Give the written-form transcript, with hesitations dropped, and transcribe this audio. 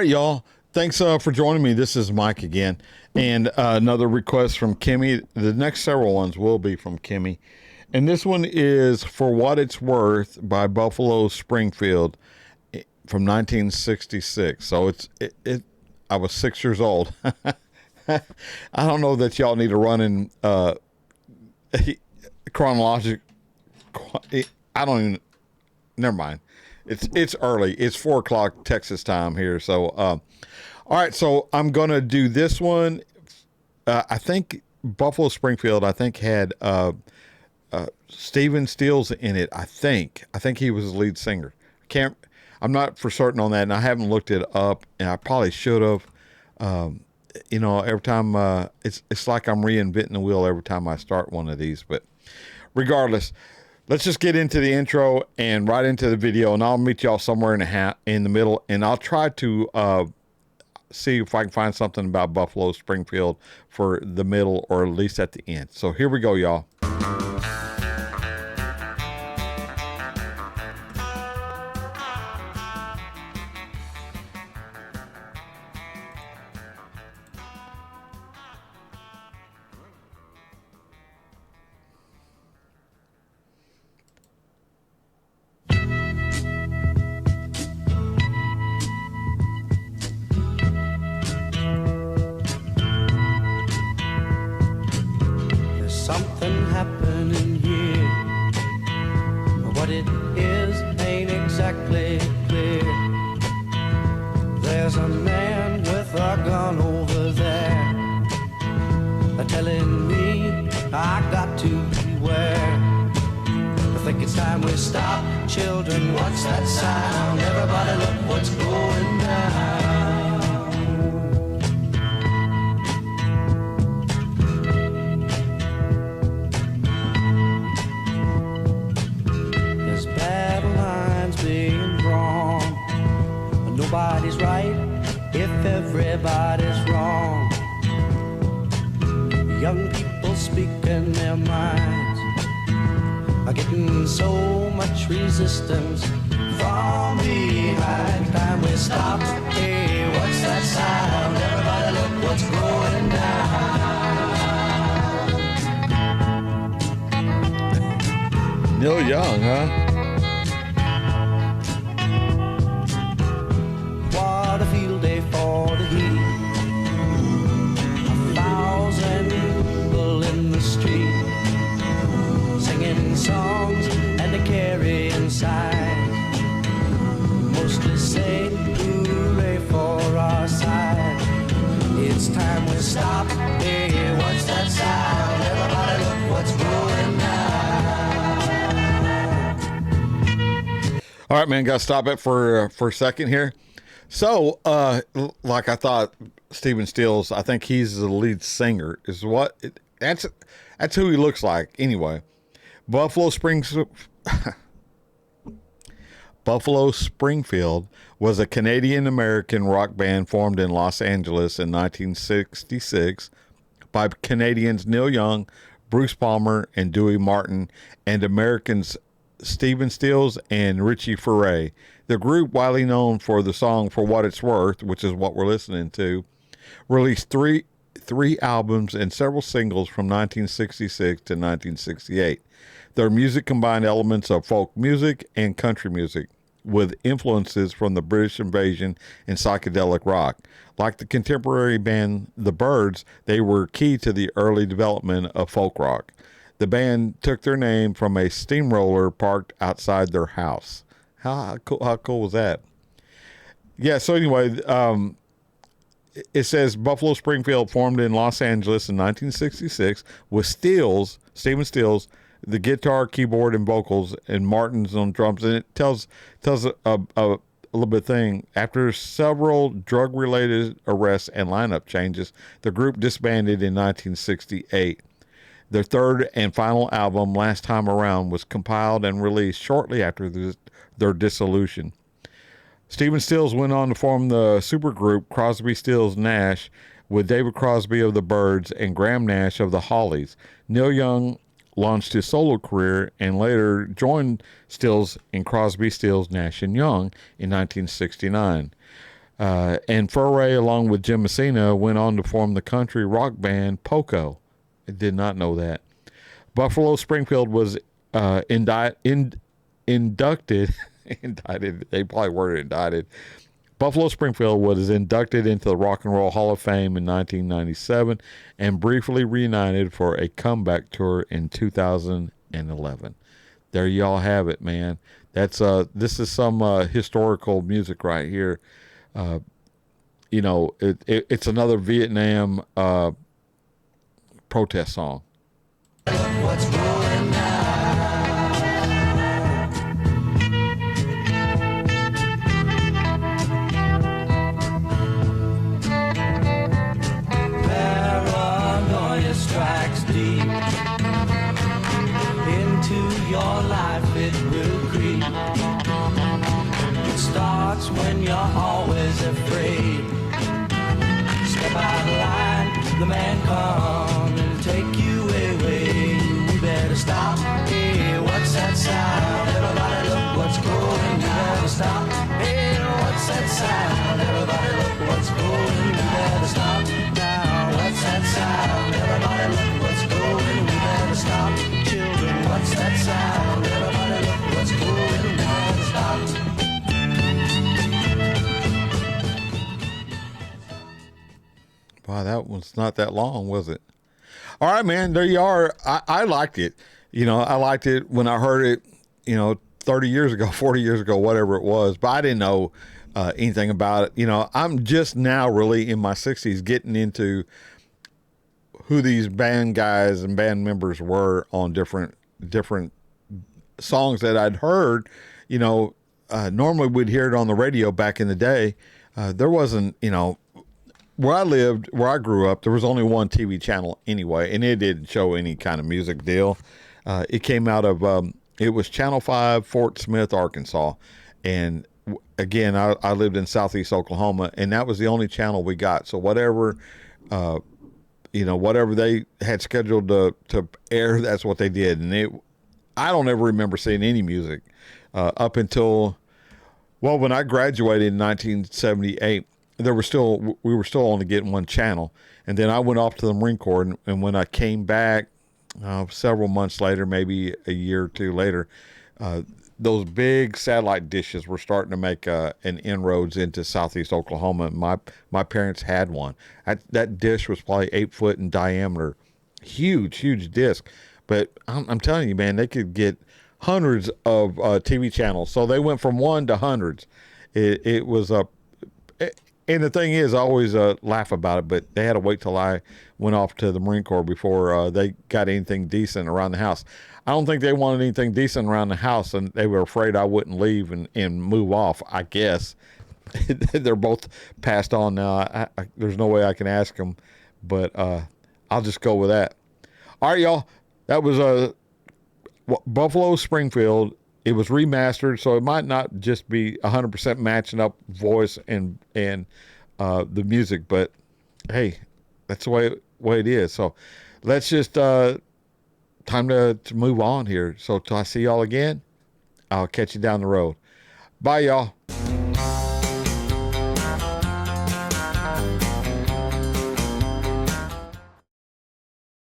All right, y'all. Thanks for joining me. This is Mike again. And another request from Kimmy. The next several ones will be from Kimmy. And this one is For What It's Worth by Buffalo Springfield from 1966. So I was 6 years old. I don't know that y'all need to run in chronological. I don't even. Never mind. It's early. It's 4 o'clock Texas time here. So, all right. So I'm gonna do this one. I think Buffalo Springfield. I think had Stephen Stills in it. I think he was the lead singer. Can't. I'm not for certain on that, and I haven't looked it up, and I probably should have. Every time it's like I'm reinventing the wheel every time I start one of these. But regardless. Let's just get into the intro and right into the video, and I'll meet y'all somewhere in the middle, and I'll try to see if I can find something about Buffalo Springfield for the middle or at least at the end. So here we go, y'all. Something happening here. What it is ain't exactly clear. There's a man with a gun over there, telling me I got to beware. I think it's time we stop. Children, what's that sound? Everybody look what's going down. Nobody's right if everybody's wrong. Young people speaking their minds are getting so much resistance from behind. Time we stop. Hey, what's that sound? Everybody look what's going down. Neil Young, huh? What a field day for the heat. 1,000 people in the street, singing songs and they carry inside. Mostly say hooray for our side. It's time we stop. Hey, what's that sound? Everybody look what's going down. All right, man. Got to stop it for a second here. So, like I thought, Stephen Stills, I think he's the lead singer. That's who he looks like. Anyway, Buffalo Springfield was a Canadian-American rock band formed in Los Angeles in 1966 by Canadians Neil Young, Bruce Palmer, and Dewey Martin, and Americans Stephen Stills and Richie Furay. The group, widely known for the song For What It's Worth, which is what we're listening to, released three albums and several singles from 1966 to 1968. Their music combined elements of folk music and country music with influences from the British invasion and psychedelic rock. Like the contemporary band The Byrds, they were key to the early development of folk rock. The band took their name from a steamroller parked outside their house. How cool was that? Yeah, so anyway, it says Buffalo Springfield formed in Los Angeles in 1966 with Stephen Stills, the guitar, keyboard, and vocals, and Martin's on drums. And it tells a little bit thing. After several drug-related arrests and lineup changes, the group disbanded in 1968. Their third and final album, Last Time Around, was compiled and released shortly after their dissolution. Stephen Stills went on to form the supergroup Crosby, Stills, Nash with David Crosby of the Byrds and Graham Nash of the Hollies. Neil Young launched his solo career and later joined Stills in Crosby, Stills, Nash & Young in 1969. And Furray, along with Jim Messina, went on to form the country rock band Poco. I did not know that. Buffalo Springfield was inducted. Indicted. They probably were indicted. Buffalo Springfield was inducted into the Rock and Roll Hall of Fame in 1997 and briefly reunited for a comeback tour in 2011. There y'all have it, man. That's this is some historical music right here. It's another Vietnam protest song. What's rolling Paranoia strikes deep into your life, it will creep. It starts when you're always afraid. Step out of line, the man comes and take you away. We better stop. Hey, what's that sound? Everybody look what's going. We better stop. Hey, what's that sound? Everybody look what's going. We better stop now. What's that sound? Everybody look what's going. We better stop. Children, what's that sound? Everybody look what's going. We better stop. Wow, that was not that long, was it? All right, man, there you are. I liked it. I liked it when I heard it, 30 years ago, 40 years ago, whatever it was, but I didn't know anything about it. I'm just now really in my 60s getting into who these band guys and band members were on different songs that I'd heard. Normally we'd hear it on the radio back in the day. There wasn't, where I grew up, there was only one TV channel anyway, and it didn't show any kind of music deal. It came out of, it was Channel 5, Fort Smith, Arkansas. And again, I lived in Southeast Oklahoma, and that was the only channel we got. So whatever, whatever they had scheduled to air, that's what they did. And I don't ever remember seeing any music up until, when I graduated in 1978. We were still only getting one channel, and then I went off to the Marine Corps, and when I came back several months later, maybe a year or two later, those big satellite dishes were starting to make an inroads into Southeast Oklahoma. And my parents had one. That dish was probably 8 foot in diameter, huge disc. But I'm telling you, man, they could get hundreds of TV channels. So they went from one to hundreds. It was a And the thing is, I always laugh about it, but they had to wait till I went off to the Marine Corps before they got anything decent around the house. I don't think they wanted anything decent around the house, and they were afraid I wouldn't leave and move off, I guess. They're both passed on now. There's no way I can ask them, but I'll just go with that. All right, y'all. That was Buffalo Springfield. It was remastered, so it might not just be 100% matching up voice and the music, but hey, that's the way it is. So let's just time to move on here. So till I see y'all again, I'll catch you down the road. Bye, y'all.